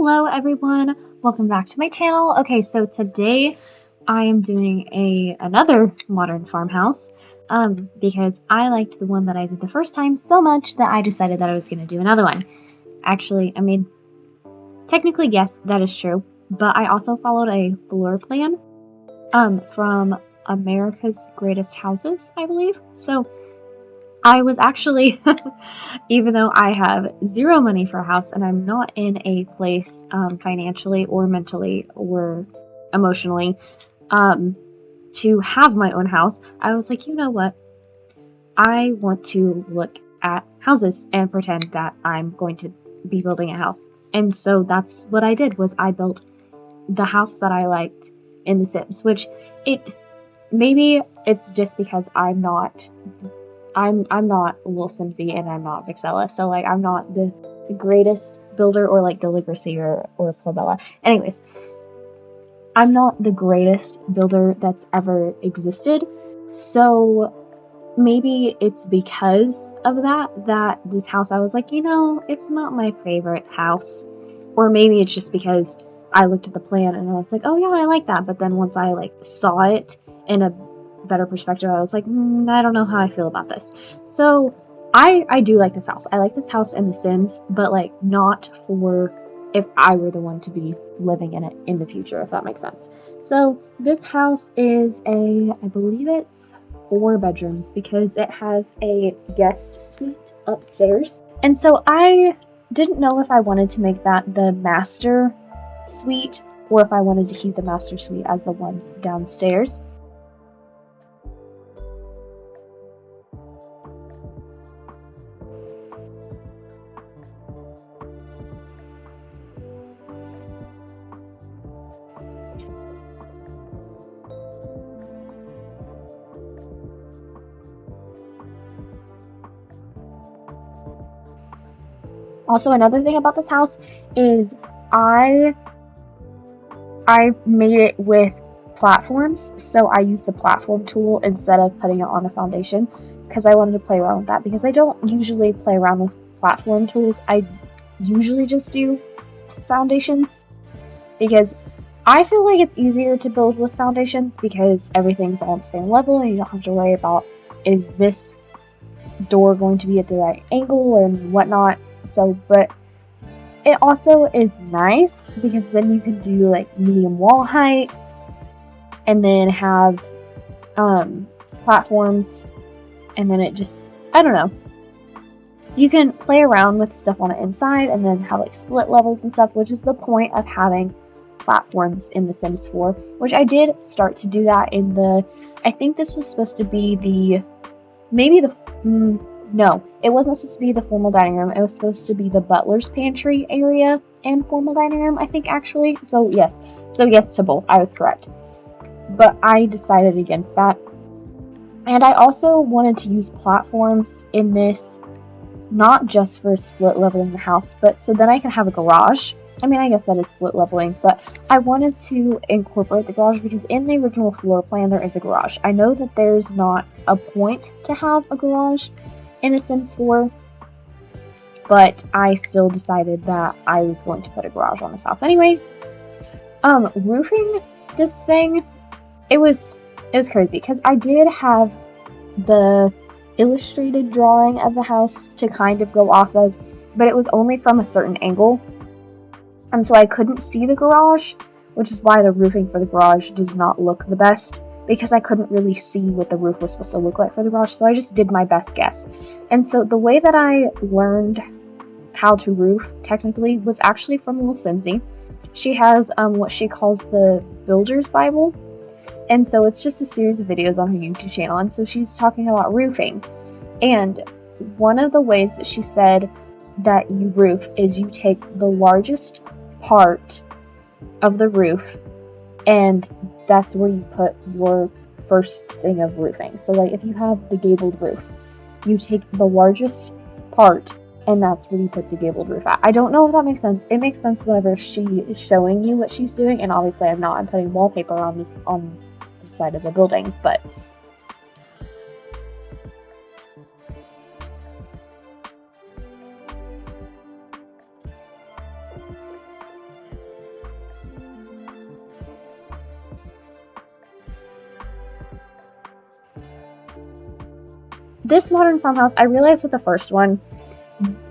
Hello everyone, welcome back to my channel. Okay, so today I am doing another modern farmhouse because I liked the one that I did the first time so much that I decided that I was going to do another one. Actually, technically yes, that is true, but I also followed a floor plan from America's Greatest Houses, I believe. So I was actually, even though I have zero money for a house and I'm not in a place financially or mentally or emotionally to have my own house, I was like, you know what? I want to look at houses and pretend that I'm going to be building a house. And so that's what I did, was I built the house that I liked in The Sims, which maybe it's just because I'm not Lil Simsy and I'm not Vixella, so like I'm not the greatest builder, or like Deligracy or Plabella. Anyways, I'm not the greatest builder that's ever existed, so maybe it's because of that this house, I was like, you know, it's not my favorite house. Or maybe it's just because I looked at the plan and I was like, oh yeah, I like that, but then once I like saw it in a better perspective, I was like, I don't know how I feel about this. So I do like this house. I like this house in The Sims, but like not for if I were the one to be living in it in the future, if that makes sense. So this house is I believe it's 4 bedrooms because it has a guest suite upstairs. And so I didn't know if I wanted to make that the master suite or if I wanted to keep the master suite as the one downstairs. Also, another thing about this house is I made it with platforms, so I used the platform tool instead of putting it on a foundation because I wanted to play around with that, because I don't usually play around with platform tools. I usually just do foundations because I feel like it's easier to build with foundations because everything's all on the same level and you don't have to worry about, is this door going to be at the right angle and whatnot. So, but it also is nice because then you can do like medium wall height and then have platforms, and then it just, I don't know. You can play around with stuff on the inside and then have like split levels and stuff, which is the point of having platforms in The Sims 4, which I did start to do that in I think this was supposed to be no, it wasn't supposed to be the formal dining room. It was supposed to be the butler's pantry area and formal dining room, I think, actually. So yes to both. I was correct. But I decided against that. And I also wanted to use platforms in this, not just for split leveling the house, but so then I can have a garage. I mean, I guess that is split leveling, but I wanted to incorporate the garage because in the original floor plan, there is a garage. I know that there's not a point to have a garage in The Sims 4, but I still decided that I was going to put a garage on this house anyway. Roofing this thing, it was crazy because I did have the illustrated drawing of the house to kind of go off of, but it was only from a certain angle, and so I couldn't see the garage, which is why the roofing for the garage does not look the best, because I couldn't really see what the roof was supposed to look like for the garage, so I just did my best guess. And so the way that I learned how to roof, technically, was actually from Lil Simsy. She has what she calls the Builder's Bible, and so it's just a series of videos on her YouTube channel, and so she's talking about roofing. And one of the ways that she said that you roof is you take the largest part of the roof, and that's where you put your first thing of roofing. So like if you have the gabled roof, you take the largest part and that's where you put the gabled roof at. I don't know if that makes sense. It makes sense whenever she is showing you what she's doing, and obviously I'm not. I'm putting wallpaper on the side of the building, but this modern farmhouse, I realized with the first one,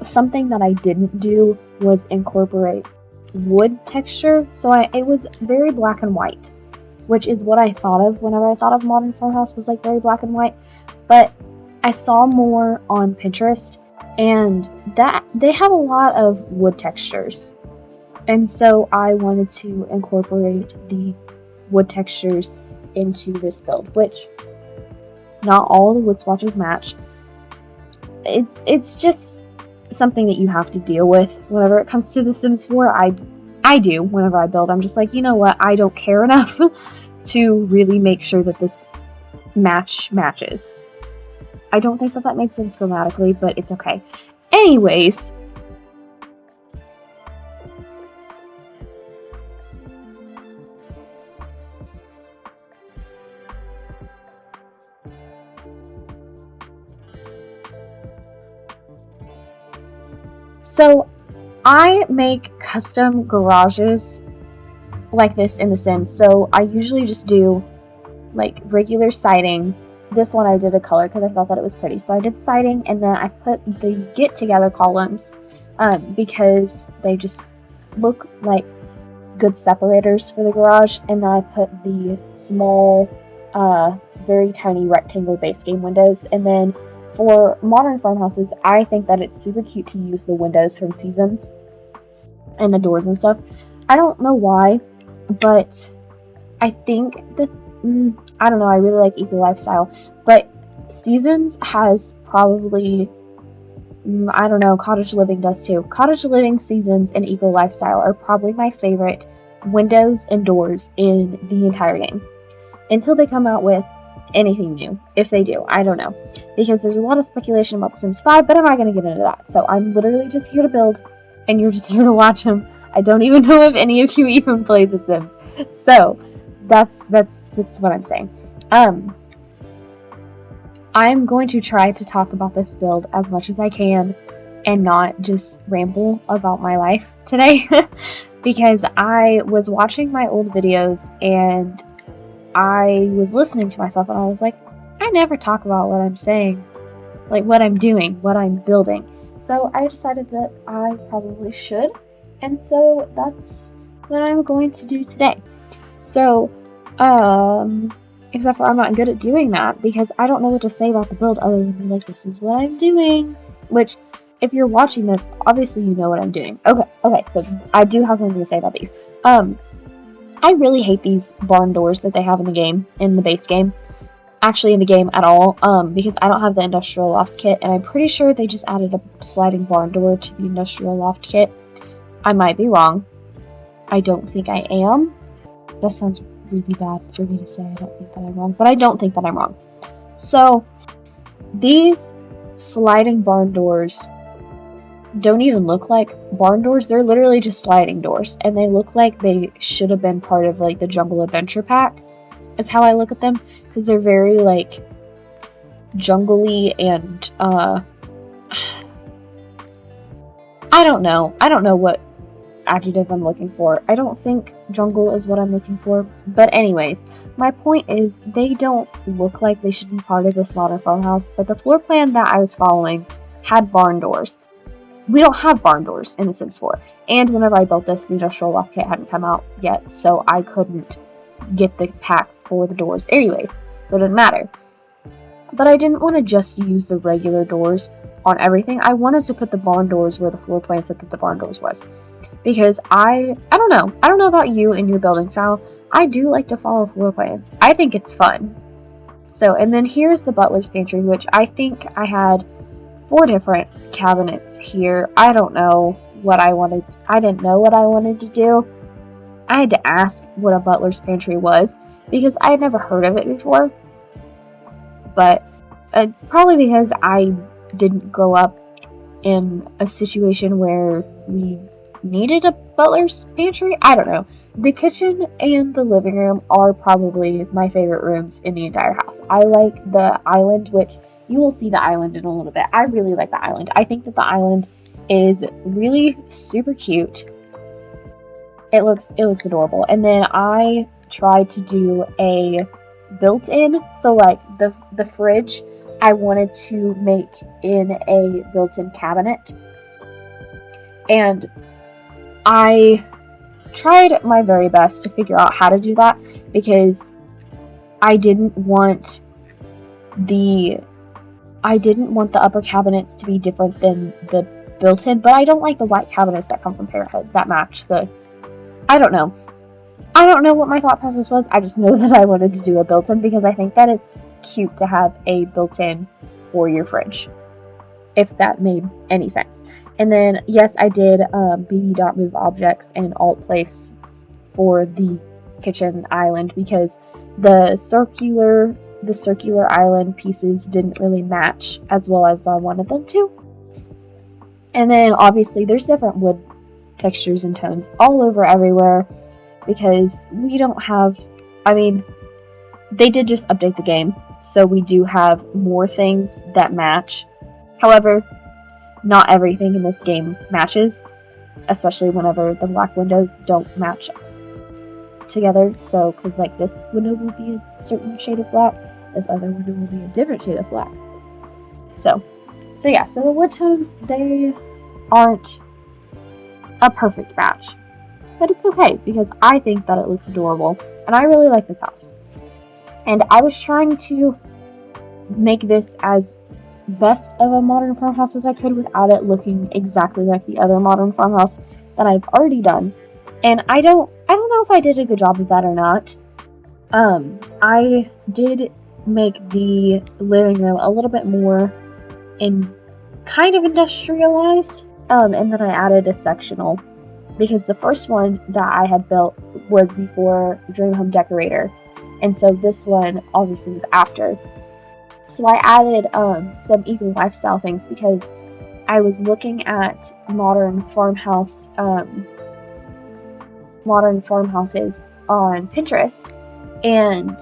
something that I didn't do was incorporate wood texture. So it was very black and white, which is what I thought of whenever I thought of modern farmhouse, was like very black and white. But I saw more on Pinterest, and that they have a lot of wood textures. And so I wanted to incorporate the wood textures into this build, which not all the wood swatches match. It's just something that you have to deal with whenever it comes to The Sims 4. I do whenever I build. I'm just like, you know what? I don't care enough to really make sure that this matches. I don't think that made sense grammatically, but it's okay. Anyways, so I make custom garages like this in The Sims. So I usually just do like regular siding. This one I did a color because I thought that it was pretty. So I did siding, and then I put the get together columns because they just look like good separators for the garage. And then I put the small, very tiny rectangle base game windows. And then for modern farmhouses, I think that it's super cute to use the windows from Seasons and the doors and stuff. I don't know why, but I think that I don't know, I really like Eco Lifestyle, but Seasons has probably, I don't know, Cottage Living does too. Cottage Living, Seasons, and Eco Lifestyle are probably my favorite windows and doors in the entire game. Until they come out with anything new. If they do, I don't know. Because there's a lot of speculation about The Sims 5, but I'm not going to get into that. So I'm literally just here to build, and you're just here to watch them. I don't even know if any of you even play The Sims. So that's what I'm saying. I'm going to try to talk about this build as much as I can and not just ramble about my life today because I was watching my old videos and I was listening to myself and I was like, I never talk about what I'm saying, like what I'm doing, what I'm building. So I decided that I probably should, and so that's what I'm going to do today. So, except for I'm not good at doing that because I don't know what to say about the build other than be like, this is what I'm doing. Which, if you're watching this, obviously you know what I'm doing. Okay, so I do have something to say about these. I really hate these barn doors that they have in the game, in the base game. Actually in the game at all, because I don't have the industrial loft kit, and I'm pretty sure they just added a sliding barn door to the industrial loft kit. I might be wrong. I don't think I am. That sounds really bad for me to say. I don't think that I'm wrong, but I don't think that I'm wrong. So, these sliding barn doors don't even look like barn doors. They're literally just sliding doors, and they look like they should have been part of like the Jungle Adventure Pack. Is how I look at them, because they're very like jungly and I don't know what adjective I'm looking for. I don't think jungle is what I'm looking for, but anyways, my point is they don't look like they should be part of this modern farmhouse, but the floor plan that I was following had barn doors. We don't have barn doors in The Sims 4, and whenever I built this, the industrial loft kit hadn't come out yet, so I couldn't get the pack for the doors anyways, so it didn't matter. But I didn't want to just use the regular doors on everything. I wanted to put the barn doors where the floor plan said that the barn doors was. Because I don't know about you and your building style, I do like to follow floor plans. I think it's fun. So, and then here's the butler's pantry, which I think I had 4 different cabinets here. I don't know what I wanted. I didn't know what I wanted to do. I had to ask what a butler's pantry was because I had never heard of it before. But it's probably because I didn't grow up in a situation where we needed a butler's pantry. I don't know. The kitchen and the living room are probably my favorite rooms in the entire house. I like the island, which you will see the island in a little bit. I really like the island. I think that the island is really super cute. It looks adorable. And then I tried to do a built-in, so like the fridge, I wanted to make in a built-in cabinet. And I tried my very best to figure out how to do that, because I didn't want the upper cabinets to be different than the built-in, but I don't like the white cabinets that come from Parenthood that match the... I don't know what my thought process was. I just know that I wanted to do a built-in because I think that it's cute to have a built-in for your fridge, if that made any sense. And then, yes, I did bb.move objects and alt place for the kitchen island, because the circular island pieces didn't really match as well as I wanted them to. And then obviously there's different wood textures and tones all over everywhere, because we don't have, I mean, they did just update the game, so we do have more things that match. However, not everything in this game matches, especially whenever the black windows don't match together. So, because like this window will be a certain shade of black, this other window will be a different shade of black. So yeah, so the wood tones, they aren't a perfect match. But it's okay, because I think that it looks adorable, and I really like this house. And I was trying to make this as best of a modern farmhouse as I could without it looking exactly like the other modern farmhouse that I've already done. And I don't know if I did a good job of that or not. I did make the living room a little bit more kind of industrialized, and then I added a sectional, because the first one that I had built was before Dream Home Decorator, and so this one obviously was after. So I added some eco lifestyle things, because I was looking at modern farmhouses on Pinterest, and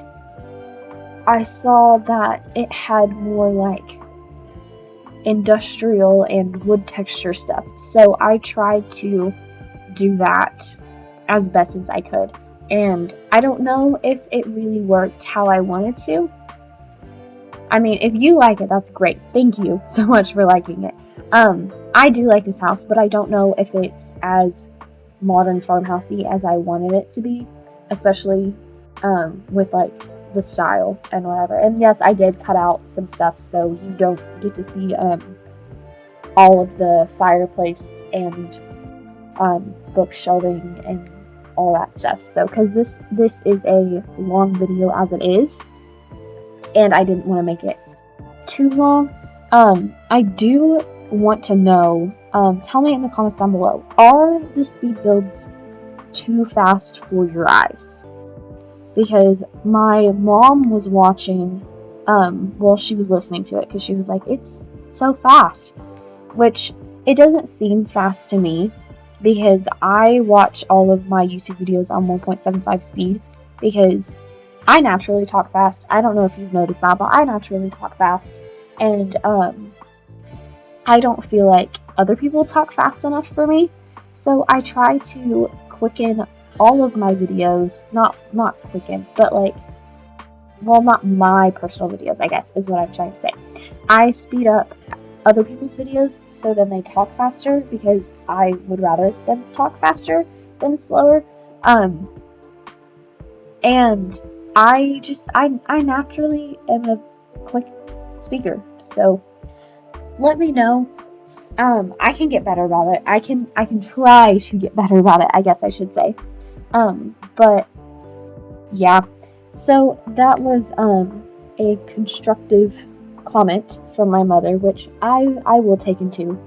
I saw that it had more like industrial and wood texture stuff. So I tried to do that as best as I could. And I don't know if it really worked how I wanted to. I mean, if you like it, that's great. Thank you so much for liking it. I do like this house, but I don't know if it's as modern farmhousey as I wanted it to be, especially with like the style and whatever. And yes, I did cut out some stuff, so you don't get to see all of the fireplace and book shelving and all that stuff. So, because this is a long video as it is, and I didn't want to make it too long. I do want to know, tell me in the comments down below, are the speed builds too fast for your eyes? Because my mom was watching, while she was listening to it, because she was like, it's so fast, which it doesn't seem fast to me, because I watch all of my YouTube videos on 1.75 speed, because I naturally talk fast. I don't know if you've noticed that, but I naturally talk fast, and I don't feel like other people talk fast enough for me, so I try to quicken all of my videos, not quicken, but like, well, not my personal videos, I guess, is what I'm trying to say. I speed up other people's videos so then they talk faster, because I would rather them talk faster than slower. And I naturally am a quick speaker, so let me know. I can get better about it. I can try to get better about it, I guess I should say. But yeah, so that was a constructive comment from my mother, which I will take into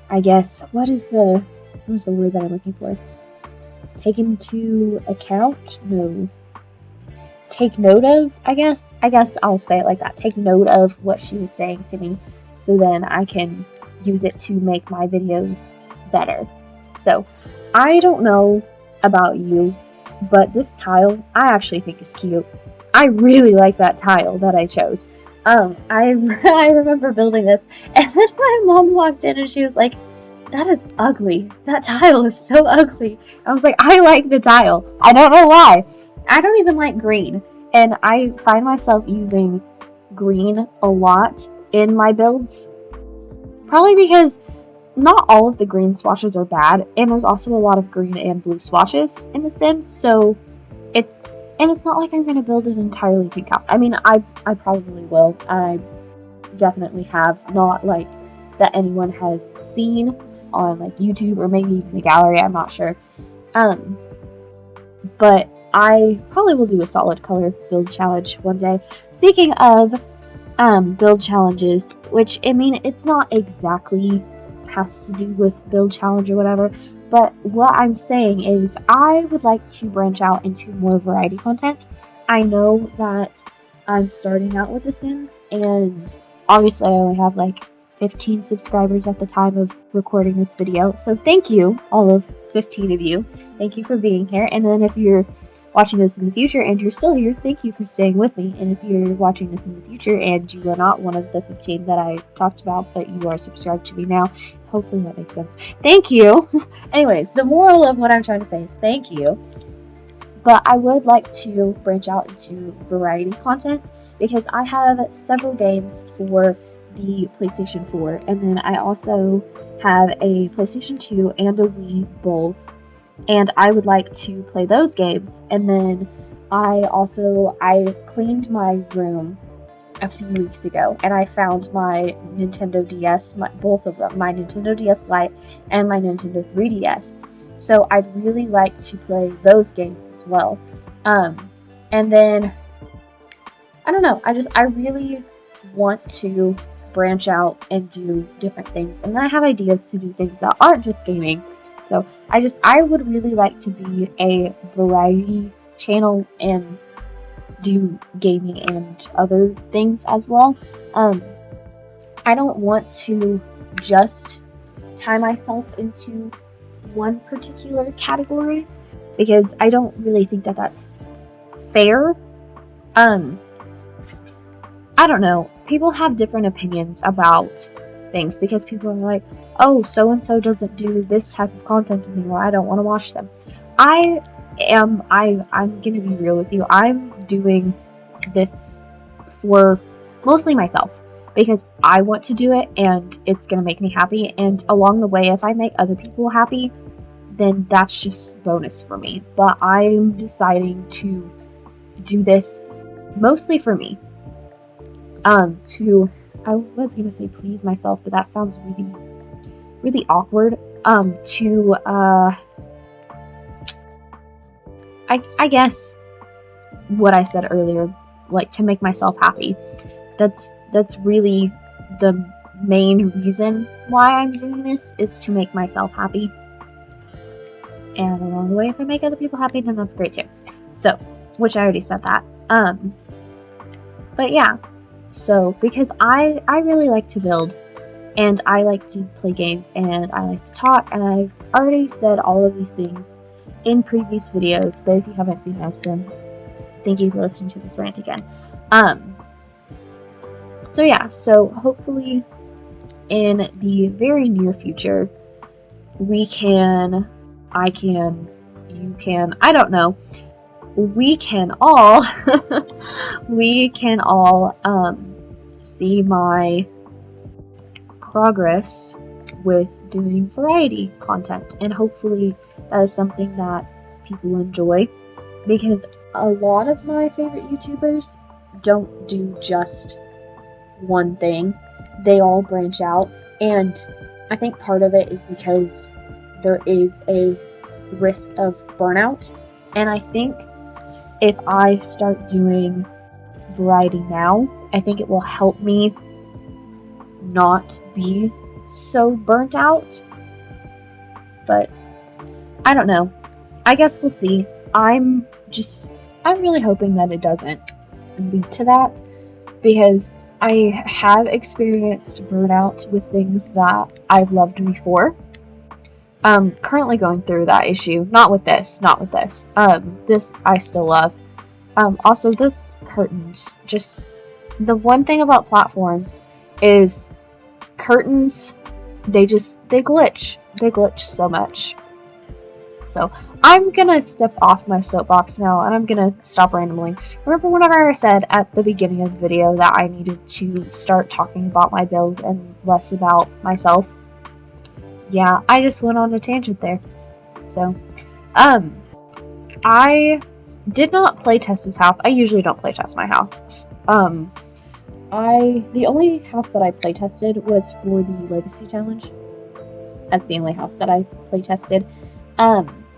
I guess, what is the word that I'm looking for? Take into account? No. Take note of, I guess I'll say it like that. Take note of what she was saying to me, so then I can use it to make my videos better. So, I don't know about you, but this tile I actually think is cute. I really like that tile that I chose. I remember building this, and then my mom walked in and she was like, that is ugly. That tile is so ugly. I was like, I like the tile. I don't know why. I don't even like green. And I find myself using green a lot in my builds. Probably because not all of the green swatches are bad, and there's also a lot of green and blue swatches in The Sims, so it's not like I'm going to build an entirely pink house. I mean, I probably will. I definitely have, not like that anyone has seen on like YouTube or maybe even the gallery, I'm not sure. But I probably will do a solid color build challenge one day. Speaking of build challenges, which, I mean, it's not exactly has to do with build challenge or whatever, but what I'm saying is I would like to branch out into more variety content. I know that I'm starting out with The Sims, and obviously I only have like 15 subscribers at the time of recording this video, so thank you, all of 15 of you. Thank you for being here, and then if you're watching this in the future and you're still here, thank you for staying with me. And if you're watching this in the future and you are not one of the 15 that I talked about, but you are subscribed to me now, hopefully that makes sense. Thank you! Anyways, the moral of what I'm trying to say is thank you. But I would like to branch out into variety content because I have several games for the PlayStation 4, and then I also have a PlayStation 2 and a Wii both. And I would like to play those games. And then I cleaned my room a few weeks ago, and I found my Nintendo DS, both of them, my Nintendo DS Lite and my Nintendo 3DS. So I'd really like to play those games as well. And then, I don't know, I really want to branch out and do different things. And then I have ideas to do things that aren't just gaming. So I would really like to be a variety channel and do gaming and other things as well. I don't want to just tie myself into one particular category because I don't really think that that's fair. I don't know. People have different opinions about things because people are like, oh, so-and-so doesn't do this type of content anymore, I don't want to watch them. I'm gonna be real with you. I'm doing this for mostly myself because I want to do it and it's gonna make me happy, and along the way, if I make other people happy, then that's just bonus for me. But I'm deciding to do this mostly for me. I was gonna say please myself, but that sounds really, really awkward. I guess what I said earlier, like to make myself happy. That's really the main reason why I'm doing this, is to make myself happy. And along the way, if I make other people happy, then that's great too. So, which I already said that. But yeah. So, because I really like to build, and I like to play games, and I like to talk, and I've already said all of these things in previous videos, but if you haven't seen those, then thank you for listening to this rant again. So yeah, so hopefully in the very near future, we can all see my progress with doing variety content, and hopefully that is something that people enjoy, because a lot of my favorite YouTubers don't do just one thing. They all branch out, and I think part of it is because there is a risk of burnout, and I think if I start doing variety now, I think it will help me not be so burnt out. But I don't know. I guess we'll see. I'm really hoping that it doesn't lead to that, because I have experienced burnout with things that I've loved before. Currently going through that issue. Not with this. This I still love. Also, this curtains. Just the one thing about platforms is curtains. They glitch. They glitch so much. So I'm gonna step off my soapbox now, and I'm gonna stop rambling. Remember whenever I said at the beginning of the video that I needed to start talking about my build and less about myself? Yeah, I just went on a tangent there. So, I did not playtest this house. I usually don't playtest my house. The only house that I playtested was for the Legacy Challenge. That's the only house that I playtested.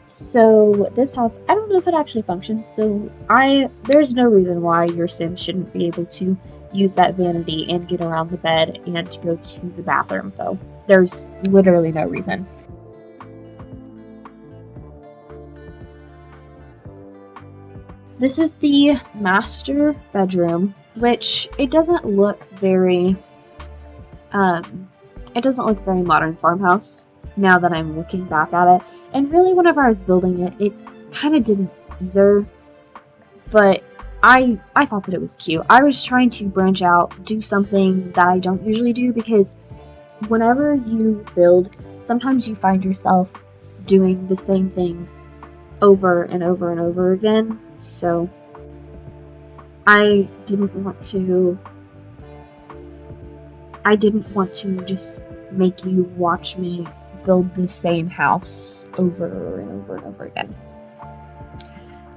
So this house, I don't know if it actually functions, so there's no reason why your sim shouldn't be able to use that vanity and get around the bed and to go to the bathroom, though. There's literally no reason. This is the master bedroom, which it doesn't look very modern farmhouse now that I'm looking back at it. And really, whenever I was building it, it kind of didn't either. But I thought that it was cute. I was trying to branch out, do something that I don't usually do, because whenever you build, sometimes you find yourself doing the same things over and over and over again. So I didn't want to just make you watch me build the same house over and over and over again.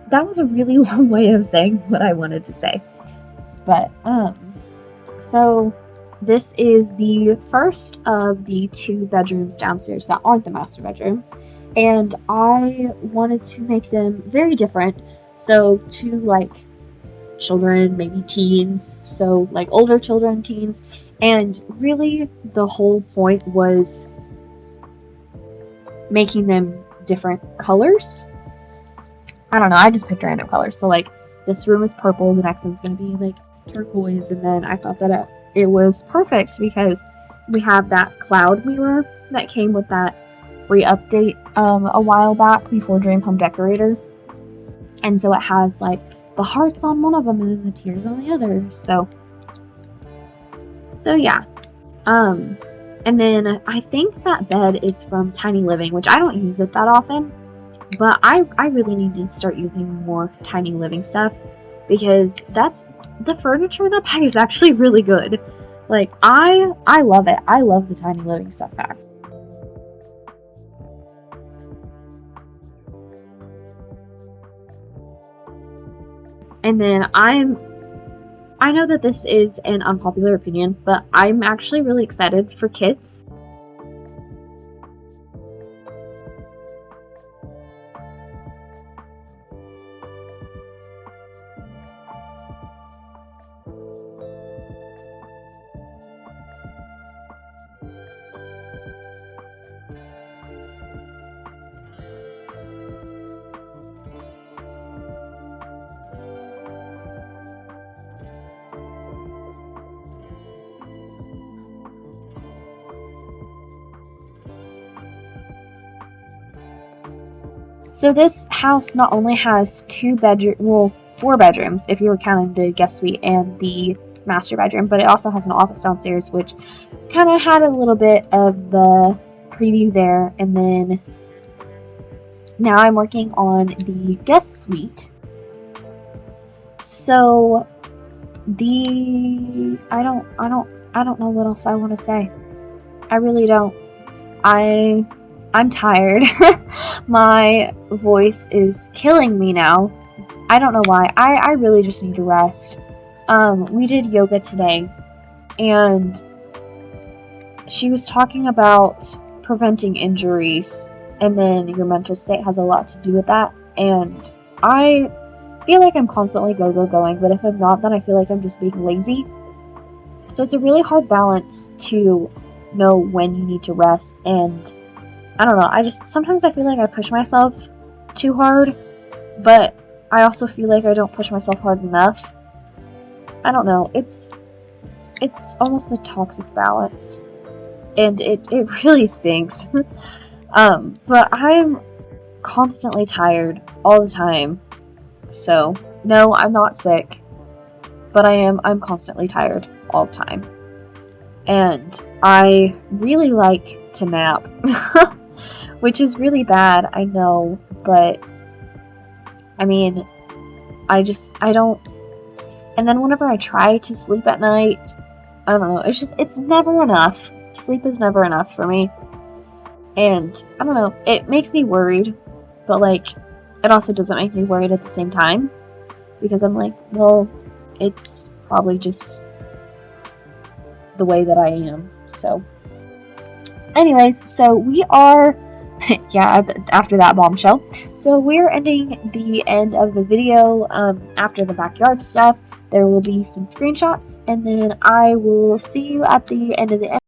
That was a really long way of saying what I wanted to say. But, so this is the first of the 2 bedrooms downstairs that aren't the master bedroom. And I wanted to make them very different. So 2, like, children, maybe teens. So, like, older children, teens. And really, the whole point was making them different colors. I don't know, I just picked random colors. So, like, this room is purple, the next one's going to be, like, turquoise, and then I thought that it was perfect because we have that cloud mirror that came with that free update a while back before Dream Home Decorator. And so it has, like, the hearts on one of them and then the tears on the other. So yeah. And then I think that bed is from Tiny Living, which I don't use it that often. But I really need to start using more Tiny Living stuff, because the furniture in that bag is actually really good. Like, I love it. I love the Tiny Living stuff bag. And then I know that this is an unpopular opinion, but I'm actually really excited for kits. So this house not only has 4 bedrooms, if you were counting the guest suite and the master bedroom, but it also has an office downstairs, which kind of had a little bit of the preview there. And then now I'm working on the guest suite. So I don't know what else I want to say. I really don't. I'm tired. My voice is killing me now. I don't know why. I really just need to rest. We did yoga today, and she was talking about preventing injuries, and then your mental state has a lot to do with that. And I feel like I'm constantly going, but if I'm not, then I feel like I'm just being lazy. So it's a really hard balance to know when you need to rest, and I don't know, sometimes I feel like I push myself too hard, but I also feel like I don't push myself hard enough. I don't know, it's almost a toxic balance, and it really stinks. But I'm constantly tired all the time. So, no, I'm not sick, but I'm constantly tired all the time. And I really like to nap. which is really bad, I know, but I mean, I don't, and then whenever I try to sleep at night, I don't know, it's never enough. Sleep is never enough for me, and I don't know, it makes me worried, but like, it also doesn't make me worried at the same time, because I'm like, well, it's probably just the way that I am, so. Anyways, so we are, yeah, after that bombshell, so we're ending the end of the video. After the backyard stuff, there will be some screenshots, and then I will see you at the end of the